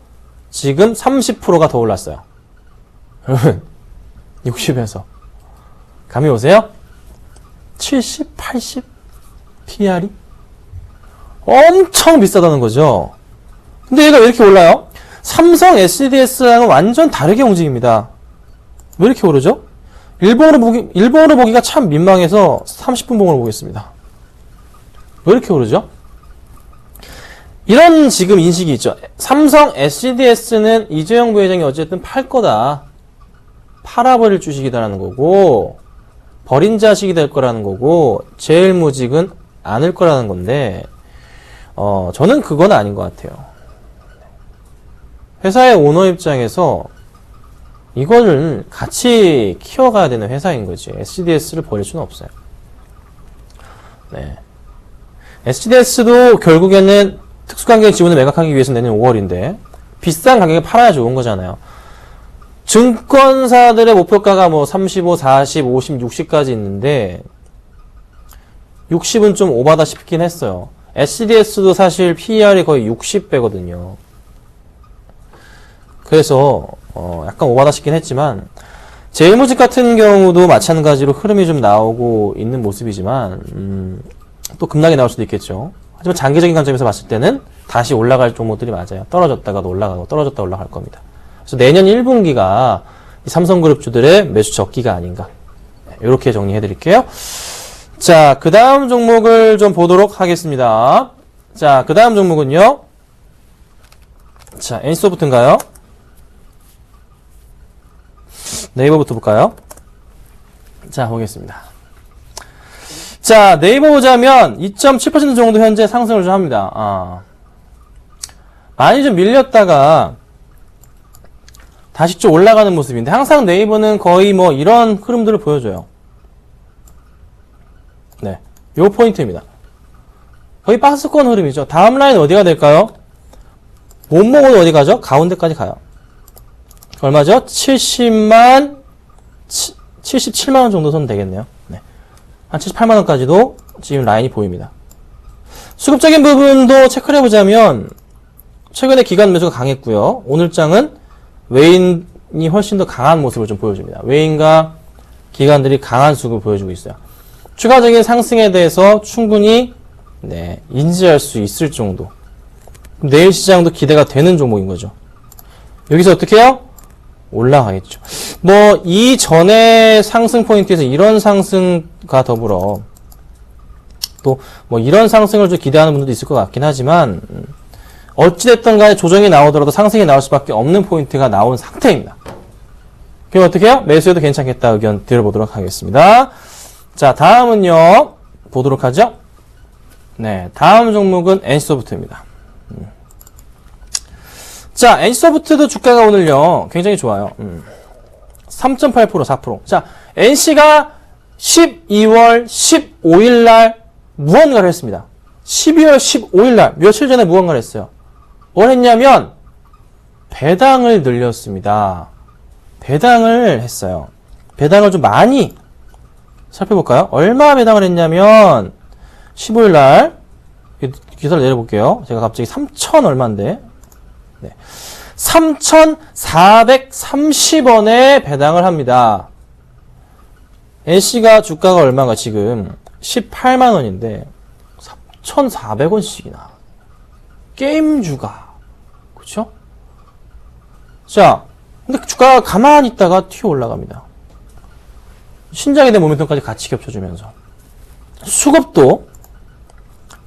지금 30%가 더 올랐어요. 여러분, 60에서 감이 오세요? 70, 80 PER이 엄청 비싸다는 거죠. 근데 얘가 왜 이렇게 올라요? 삼성 SDS랑은 완전 다르게 움직입니다. 왜 이렇게 오르죠? 일본어로 보기가 참 민망해서 30분 봉으로 보겠습니다. 왜 이렇게 오르죠? 이런 지금 인식이 있죠. 삼성 SDS는 이재용 부회장이 어쨌든 팔 거다. 팔아버릴 주식이다라는 거고, 버린 자식이 될 거라는 거고, 제일모직은 않을 거라는 건데, 저는 그건 아닌 것 같아요. 회사의 오너 입장에서 이거를 같이 키워가야 되는 회사인 거지. SGDS를 버릴 수는 없어요. 네. SGDS도 결국에는 특수관계 지분을 매각하기 위해서 내년 5월인데 비싼 가격에 팔아야 좋은 거잖아요. 증권사들의 목표가가 뭐 35, 40, 50, 60까지 있는데 60은 좀 오바다 싶긴 했어요. SGDS도 사실 PER이 거의 60배거든요. 그래서 약간 오바다 싶긴 했지만 제일모직 같은 경우도 마찬가지로 흐름이 좀 나오고 있는 모습이지만 또 급락이 나올 수도 있겠죠. 하지만 장기적인 관점에서 봤을 때는 다시 올라갈 종목들이 맞아요. 떨어졌다가도 올라가고 떨어졌다 올라갈 겁니다. 그래서 내년 1분기가 삼성그룹주들의 매수 적기가 아닌가. 이렇게 정리해 드릴게요. 자, 그 다음 종목을 좀 보도록 하겠습니다. 자, 그 다음 종목은요. 자, NC소프트인가요? 네이버부터 볼까요? 자, 보겠습니다. 자, 네이버 보자면 2.7% 정도 현재 상승을 좀 합니다. 많이 좀 밀렸다가 다시 좀 올라가는 모습인데 항상 네이버는 거의 뭐 이런 흐름들을 보여줘요. 네, 요 포인트입니다. 거의 박스권 흐름이죠. 다음 라인 어디가 될까요? 몸목은 어디 가죠? 가운데까지 가요. 얼마죠? 77만원 정도 선 되겠네요. 네. 한 78만원까지도 지금 라인이 보입니다. 수급적인 부분도 체크를 해보자면 최근에 기관 매수가 강했고요. 오늘장은 외인이 훨씬 더 강한 모습을 좀 보여줍니다. 외인과 기관들이 강한 수급을 보여주고 있어요. 추가적인 상승에 대해서 충분히 인지할 수 있을 정도. 내일 시장도 기대가 되는 종목인 거죠. 여기서 어떻게 해요? 올라가겠죠. 뭐 이전의 상승 포인트에서 이런 상승과 더불어 또 뭐 이런 상승을 좀 기대하는 분들도 있을 것 같긴 하지만 어찌됐든 간에 조정이 나오더라도 상승이 나올 수밖에 없는 포인트가 나온 상태입니다. 그럼 어떻게 해요? 매수해도 괜찮겠다 의견 들어보도록 하겠습니다. 자, 다음은요. 보도록 하죠. 네, 다음 종목은 NC소프트입니다. 자, NC소프트도 주가가 오늘요. 굉장히 좋아요. 3.8%, 4%. 자, NC가 12월 15일 날 무언가를 했습니다. 12월 15일 날 며칠 전에 무언가를 했어요. 뭘 했냐면 배당을 늘렸습니다. 배당을 했어요. 배당을 좀 많이 살펴볼까요? 얼마 배당을 했냐면 15일 날 기사를 내려볼게요. 제가 갑자기 3천 얼마인데 3,430원에 배당을 합니다. NC가 주가가 얼마가 지금 18만원인데 3,400원씩이나 게임주가 그쵸? 자, 근데 주가가 가만히 있다가 튀어 올라갑니다. 신장에 대한 모멘텀까지 같이 겹쳐주면서 수급도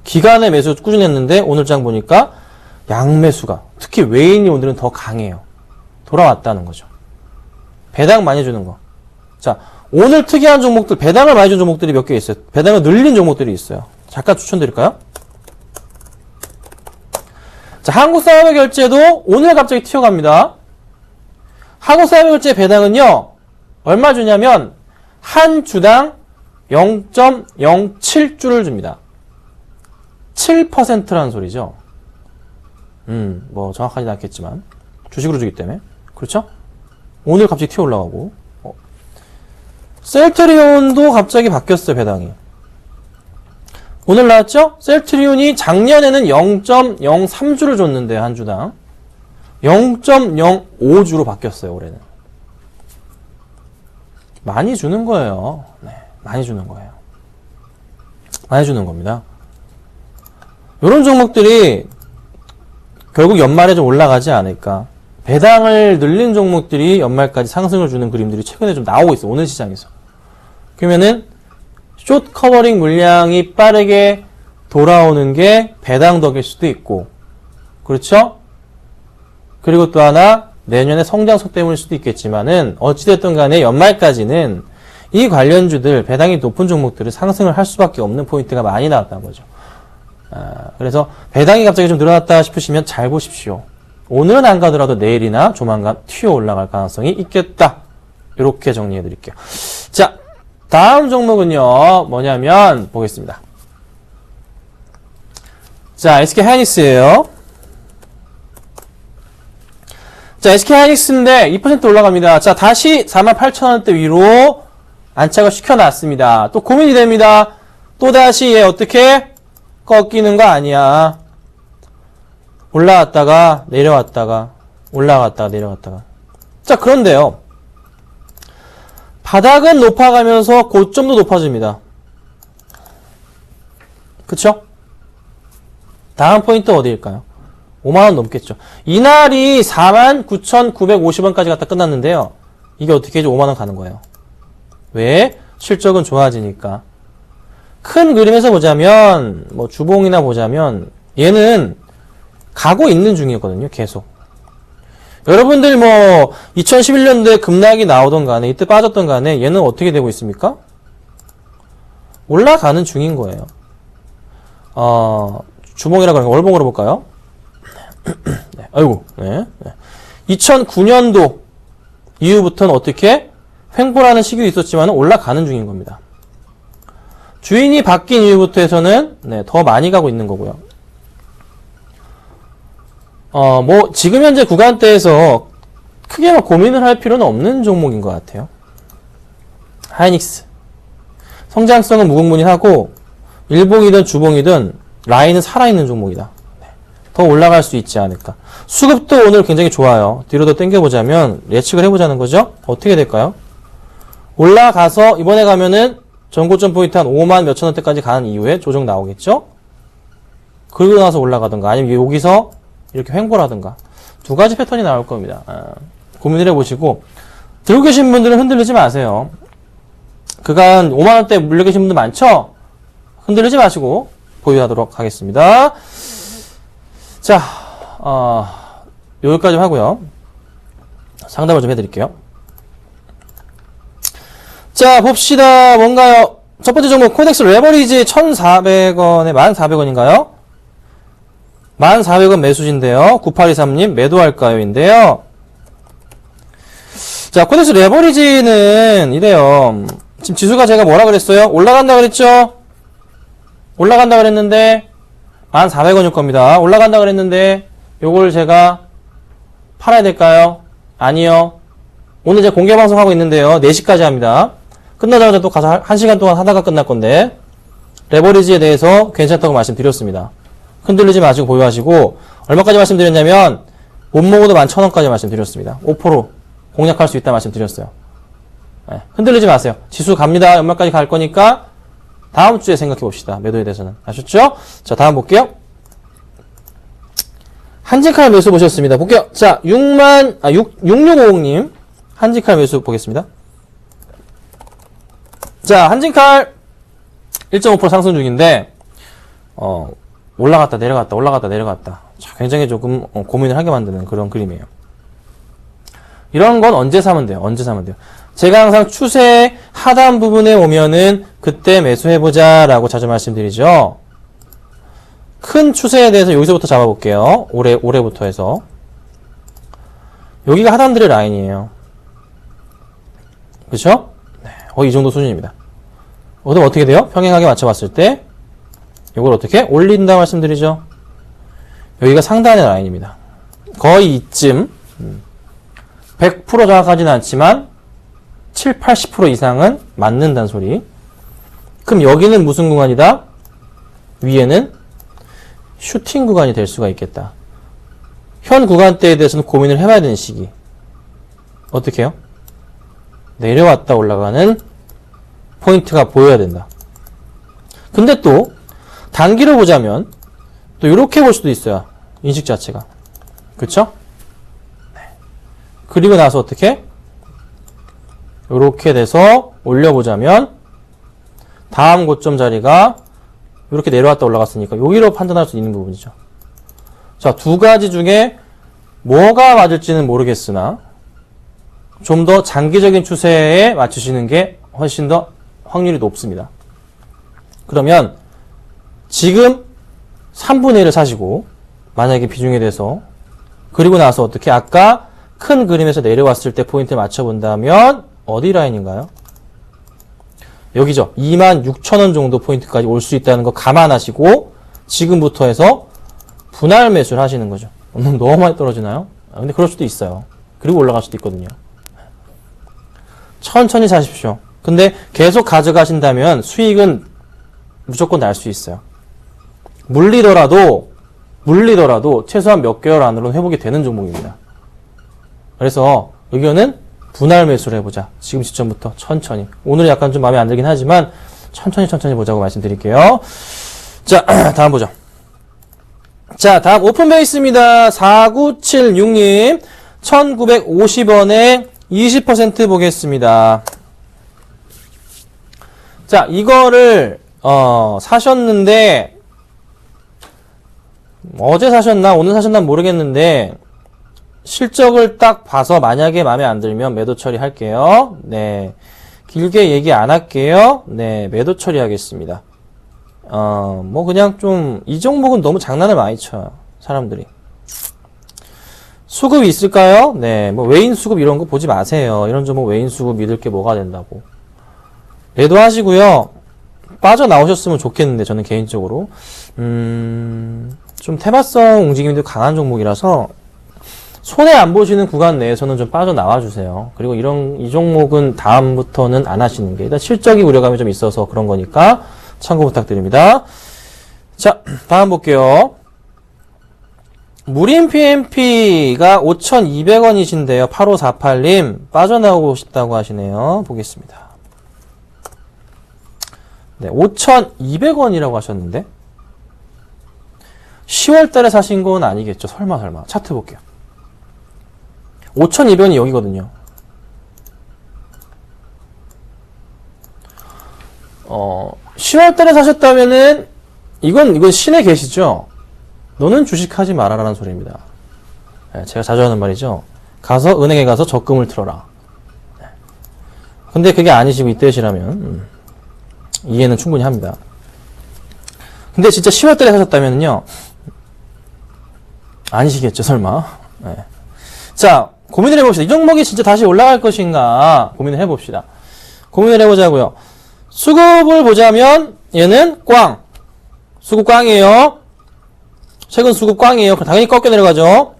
기간의 매수 꾸준히 했는데 오늘장 보니까 양매수가 특히 외인이 오늘은 더 강해요. 돌아왔다는 거죠. 배당 많이 주는 거. 자, 오늘 특이한 종목들, 배당을 많이 준 종목들이 몇 개 있어요. 배당을 늘린 종목들이 있어요. 잠깐 추천드릴까요? 자, 한국사회결제도 오늘 갑자기 튀어갑니다. 한국사회결제 배당은요, 얼마 주냐면, 한 주당 0.07주를 줍니다. 7%라는 소리죠. 뭐 정확하지는 않겠지만 주식으로 주기 때문에 그렇죠? 오늘 갑자기 튀어 올라가고 셀트리온도 갑자기 바뀌었어요. 배당이 오늘 나왔죠? 셀트리온이 작년에는 0.03주를 줬는데 한 주당 0.05주로 바뀌었어요. 올해는 많이 주는 거예요. 네, 많이 주는 거예요. 많이 주는 겁니다. 이런 종목들이 결국 연말에 좀 올라가지 않을까. 배당을 늘린 종목들이 연말까지 상승을 주는 그림들이 최근에 좀 나오고 있어. 오늘 시장에서. 그러면은 숏 커버링 물량이 빠르게 돌아오는 게 배당 덕일 수도 있고, 그렇죠? 그리고 또 하나 내년에 성장속 때문일 수도 있겠지만은 어찌됐든 간에 연말까지는 이 관련주들 배당이 높은 종목들을 상승을 할 수밖에 없는 포인트가 많이 나왔다는 거죠. 그래서 배당이 갑자기 좀 늘어났다 싶으시면 잘 보십시오. 오늘은 안 가더라도 내일이나 조만간 튀어 올라갈 가능성이 있겠다. 이렇게 정리해 드릴게요. 자, 다음 종목은요. 뭐냐면 보겠습니다. 자, SK 하이닉스예요. 자, SK 하이닉스인데 2% 올라갑니다. 자, 다시 48,000원대 위로 안착을 시켜놨습니다. 또 고민이 됩니다. 또다시 얘 어떻게 꺾이는 거 아니야. 올라갔다가 내려왔다가 올라갔다가 내려갔다가. 자, 그런데요. 바닥은 높아가면서 고점도 높아집니다. 그쵸? 다음 포인트 어디일까요? 5만원 넘겠죠. 이날이 49,950원까지 갔다 끝났는데요. 이게 어떻게 해도 5만원 가는 거예요. 왜? 실적은 좋아지니까. 큰 그림에서 보자면, 뭐 주봉이나 보자면, 얘는 가고 있는 중이었거든요. 계속. 여러분들 뭐 2011년도에 급락이 나오던 간에 이때 빠졌던 간에 얘는 어떻게 되고 있습니까? 올라가는 중인 거예요. 주봉이라 그러는 거 월봉으로 볼까요? 네, 아이고, 네. 2009년도 이후부터는 어떻게 횡보라는 시기도 있었지만 올라가는 중인 겁니다. 주인이 바뀐 이후부터 해서는 네, 더 많이 가고 있는 거고요. 뭐 지금 현재 구간대에서 크게 막 고민을 할 필요는 없는 종목인 것 같아요. 하이닉스 성장성은 무궁무진하고 일봉이든 주봉이든 라인은 살아있는 종목이다. 더 올라갈 수 있지 않을까. 수급도 오늘 굉장히 좋아요. 뒤로 더 당겨보자면 예측을 해보자는 거죠. 어떻게 될까요? 올라가서 이번에 가면은 전고점 포인트 한 5만 몇천 원대까지 가는 이후에 조정 나오겠죠. 그러고 나서 올라가든가 아니면 여기서 이렇게 횡보를 하든가 두 가지 패턴이 나올 겁니다. 고민을 해보시고 들고 계신 분들은 흔들리지 마세요. 그간 5만원대 물려 계신 분들 많죠? 흔들리지 마시고 보유하도록 하겠습니다. 자, 여기까지 하고요. 상담을 좀 해드릴게요. 자, 봅시다. 뭔가요? 첫 번째 종목 코덱스 레버리지 1,400원에 1,400원인가요? 1,400원 매수진데요. 9823님 매도할까요? 인데요. 자, 코덱스 레버리지는 이래요. 지금 지수가 제가 뭐라 그랬어요? 올라간다 그랬죠? 올라간다 그랬는데 1,400원일 겁니다. 올라간다 그랬는데 요걸 제가 팔아야 될까요? 아니요. 오늘 제가 공개 방송하고 있는데요. 4시까지 합니다. 끝나자마자 또 가서 1시간 동안 하다가 끝날 건데 레버리지에 대해서 괜찮다고 말씀드렸습니다. 흔들리지 마시고 보유하시고 얼마까지 말씀드렸냐면 못 먹어도 11,000원까지 말씀드렸습니다. 5% 공략할 수 있다 말씀드렸어요. 네, 흔들리지 마세요. 지수 갑니다. 연말까지 갈 거니까 다음 주에 생각해 봅시다. 매도에 대해서는. 아셨죠? 자, 다음 볼게요. 한진칼 매수 보셨습니다. 볼게요. 자, 6650님 한진칼 매수 보겠습니다. 자, 한진칼 1.5% 상승 중인데 올라갔다 내려갔다 올라갔다 내려갔다. 자, 굉장히 조금 고민을 하게 만드는 그런 그림이에요. 이런 건 언제 사면 돼요? 언제 사면 돼요? 제가 항상 추세 하단 부분에 오면은 그때 매수해보자 라고 자주 말씀드리죠. 큰 추세에 대해서 여기서부터 잡아볼게요. 올해부터 해서. 여기가 하단들의 라인이에요. 그쵸? 네, 거의 이 정도 수준입니다. 그럼 어떻게 돼요? 평행하게 맞춰봤을 때 이걸 어떻게? 올린다 말씀드리죠. 여기가 상단의 라인입니다. 거의 이쯤 100% 정확하지는 않지만 7, 80% 이상은 맞는다는 소리. 그럼 여기는 무슨 구간이다? 위에는 슈팅 구간이 될 수가 있겠다. 현 구간대에 대해서는 고민을 해봐야 되는 시기. 어떻게 해요? 내려왔다 올라가는 포인트가 보여야 된다. 근데 또 단기로 보자면 또 이렇게 볼 수도 있어요. 인식 자체가. 그쵸? 네. 그리고 나서 어떻게? 이렇게 돼서 올려보자면 다음 고점 자리가 이렇게 내려왔다 올라갔으니까 여기로 판단할 수 있는 부분이죠. 자, 두 가지 중에 뭐가 맞을지는 모르겠으나 좀 더 장기적인 추세에 맞추시는 게 훨씬 더 확률이 높습니다. 그러면 지금 3분의 1을 사시고 만약에 비중에 대해서 그리고 나서 어떻게 아까 큰 그림에서 내려왔을 때 포인트를 맞춰본다면 어디 라인인가요? 여기죠. 26,000원 정도 포인트까지 올 수 있다는 거 감안하시고 지금부터 해서 분할 매수를 하시는 거죠. 너무 많이 떨어지나요? 근데 그럴 수도 있어요. 그리고 올라갈 수도 있거든요. 천천히 사십시오. 근데 계속 가져가신다면 수익은 무조건 날 수 있어요. 물리더라도 최소한 몇 개월 안으로는 회복이 되는 종목입니다. 그래서 의견은 분할 매수를 해보자. 지금 시점부터 천천히. 오늘은 약간 좀 마음에 안 들긴 하지만 천천히 보자고 말씀드릴게요. 자, 다음 보죠. 자, 다음 오픈베이스입니다. 4976님 1950원에 20% 보겠습니다. 자, 이거를 사셨는데 어제 사셨나 오늘 사셨나 모르겠는데 실적을 딱 봐서 만약에 마음에 안 들면 매도 처리할게요. 네, 길게 얘기 안 할게요. 네, 매도 처리하겠습니다. 뭐 그냥 좀 이 종목은 너무 장난을 많이 쳐요. 사람들이. 수급이 있을까요? 네, 뭐 외인 수급 이런 거 보지 마세요. 이런 종목 외인 수급 믿을 게 뭐가 된다고. 매도하시고요. 빠져나오셨으면 좋겠는데 저는 개인적으로 좀 테마성 움직임도 강한 종목이라서 손해 안 보시는 구간 내에서는 좀 빠져나와 주세요. 그리고 이 종목은 다음부터는 안 하시는 게 일단 실적이 우려감이 좀 있어서 그런 거니까 참고 부탁드립니다. 자, 다음 볼게요. 무림 PMP가 5,200원이신데요. 8548님 빠져나오고 싶다고 하시네요. 보겠습니다. 네, 5,200원이라고 하셨는데 10월 달에 사신 건 아니겠죠. 설마. 차트 볼게요. 5,200원이 여기거든요. 10월 달에 사셨다면은 이건 신의 계시죠. 너는 주식하지 말아라는 소리입니다. 네, 제가 자주 하는 말이죠. 가서 은행에 가서 적금을 틀어라. 네. 근데 그게 아니시고 이때시라면 이해는 충분히 합니다. 근데 진짜 10월 달에 사셨다면요. 아니시겠죠, 설마. 네. 자, 고민을 해봅시다. 이 종목이 진짜 다시 올라갈 것인가 고민을 해봅시다. 고민을 해보자고요. 수급을 보자면 얘는 꽝. 수급 꽝이에요. 최근 수급 꽝이에요. 당연히 꺾여 내려가죠.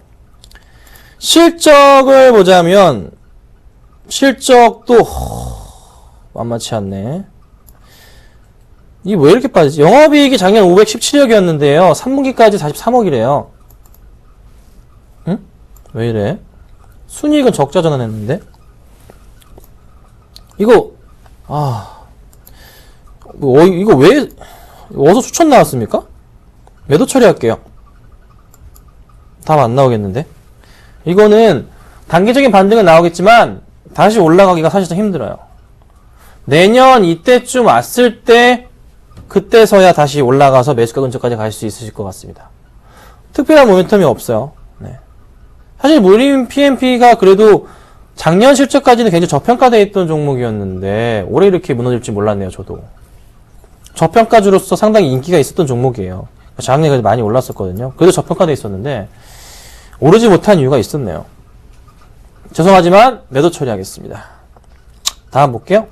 실적을 보자면 실적도 만만치 않네. 이게 왜 이렇게 빠지지? 영업이익이 작년 517억이었는데요. 3분기까지 43억이래요. 응? 왜 이래? 순이익은 적자 전환했는데? 이거 이거 왜 어디서 추천 나왔습니까? 매도 처리할게요. 답 안 나오겠는데? 이거는 단기적인 반등은 나오겠지만 다시 올라가기가 사실상 힘들어요. 내년 이때쯤 왔을 때 그때서야 다시 올라가서 매수가 근처까지 갈 수 있으실 것 같습니다. 특별한 모멘텀이 없어요. 네. 사실 무림 PMP가 그래도 작년 실적까지는 굉장히 저평가되어 있던 종목이었는데 올해 이렇게 무너질지 몰랐네요. 저도. 저평가주로서 상당히 인기가 있었던 종목이에요. 작년에 많이 올랐었거든요. 그래도 저평가되어 있었는데 오르지 못한 이유가 있었네요. 죄송하지만 매도 처리하겠습니다. 다음 볼게요.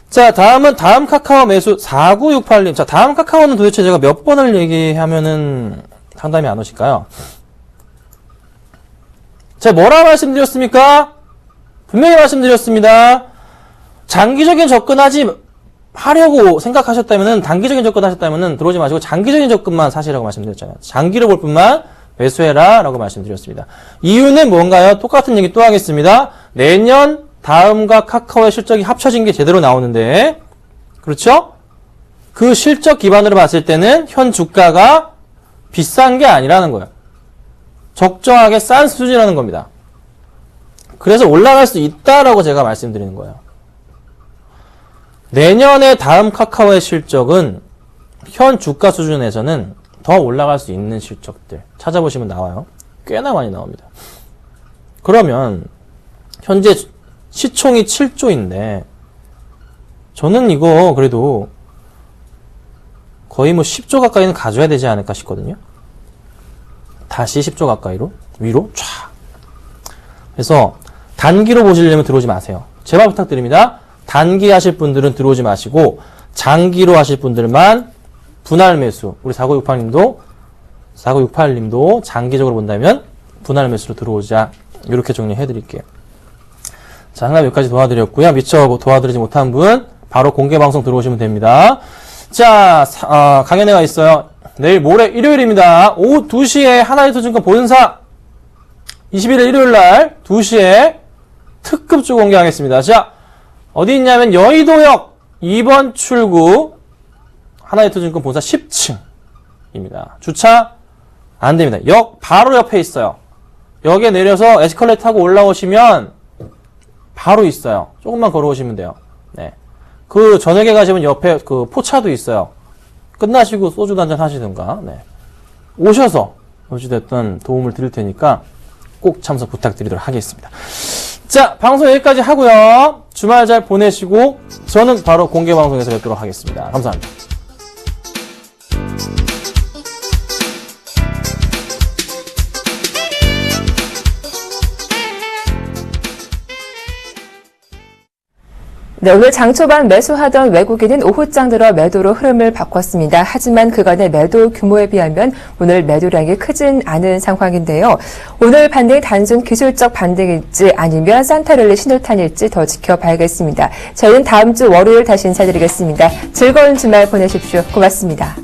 자, 다음 카카오 매수 4968님. 자, 다음 카카오는 도대체 제가 몇 번을 얘기하면은 상담이 안 오실까요? 제가 뭐라 말씀드렸습니까? 분명히 말씀드렸습니다. 장기적인 하려고 생각하셨다면은, 단기적인 접근하셨다면은 들어오지 마시고 장기적인 접근만 사시라고 말씀드렸잖아요. 장기를 볼 뿐만 매수해라 라고 말씀드렸습니다. 이유는 뭔가요? 똑같은 얘기 또 하겠습니다. 내년 다음과 카카오의 실적이 합쳐진 게 제대로 나오는데, 그렇죠? 그 실적 기반으로 봤을 때는 현 주가가 비싼 게 아니라는 거예요. 적정하게 싼 수준이라는 겁니다. 그래서 올라갈 수 있다라고 제가 말씀드리는 거예요. 내년에 다음 카카오의 실적은 현 주가 수준에서는 더 올라갈 수 있는 실적들 찾아보시면 나와요. 꽤나 많이 나옵니다. 그러면 현재 시총이 7조인데 저는 이거 그래도 거의 10조 가까이는 가져야 되지 않을까 싶거든요. 다시 10조 가까이로 위로 쫙. 그래서 단기로 보시려면 들어오지 마세요. 제발 부탁드립니다. 단기 하실 분들은 들어오지 마시고 장기로 하실 분들만 분할 매수. 우리 4968님도 장기적으로 본다면 분할 매수로 들어오자. 이렇게 정리해 드릴게요. 자, 하나 여기까지 도와드렸고요. 미처 도와드리지 못한 분 바로 공개 방송 들어오시면 됩니다. 자, 강연회가 있어요. 내일 모레 일요일입니다. 오후 2시에 하나유투증권 본사 21일 일요일날 2시에 특급주 공개하겠습니다. 자, 어디 있냐면 여의도역 2번 출구 하나유투증권 본사 10층입니다. 주차 안 됩니다. 역 바로 옆에 있어요. 역에 내려서 에스컬레이터 타고 올라오시면 바로 있어요. 조금만 걸어오시면 돼요. 네. 그 저녁에 가시면 옆에 그 포차도 있어요. 끝나시고 소주 한잔 하시든가. 네. 오셔서 어찌됐든 도움을 드릴 테니까 꼭 참석 부탁드리도록 하겠습니다. 자, 방송 여기까지 하고요. 주말 잘 보내시고 저는 바로 공개 방송에서 뵙도록 하겠습니다. 감사합니다. 네, 오늘 장 초반 매수하던 외국인은 오후장 들어 매도로 흐름을 바꿨습니다. 하지만 그간의 매도 규모에 비하면 오늘 매도량이 크진 않은 상황인데요. 오늘 반등이 단순 기술적 반등일지 아니면 산타랠리 신호탄일지 더 지켜봐야겠습니다. 저희는 다음 주 월요일 다시 인사드리겠습니다. 즐거운 주말 보내십시오. 고맙습니다.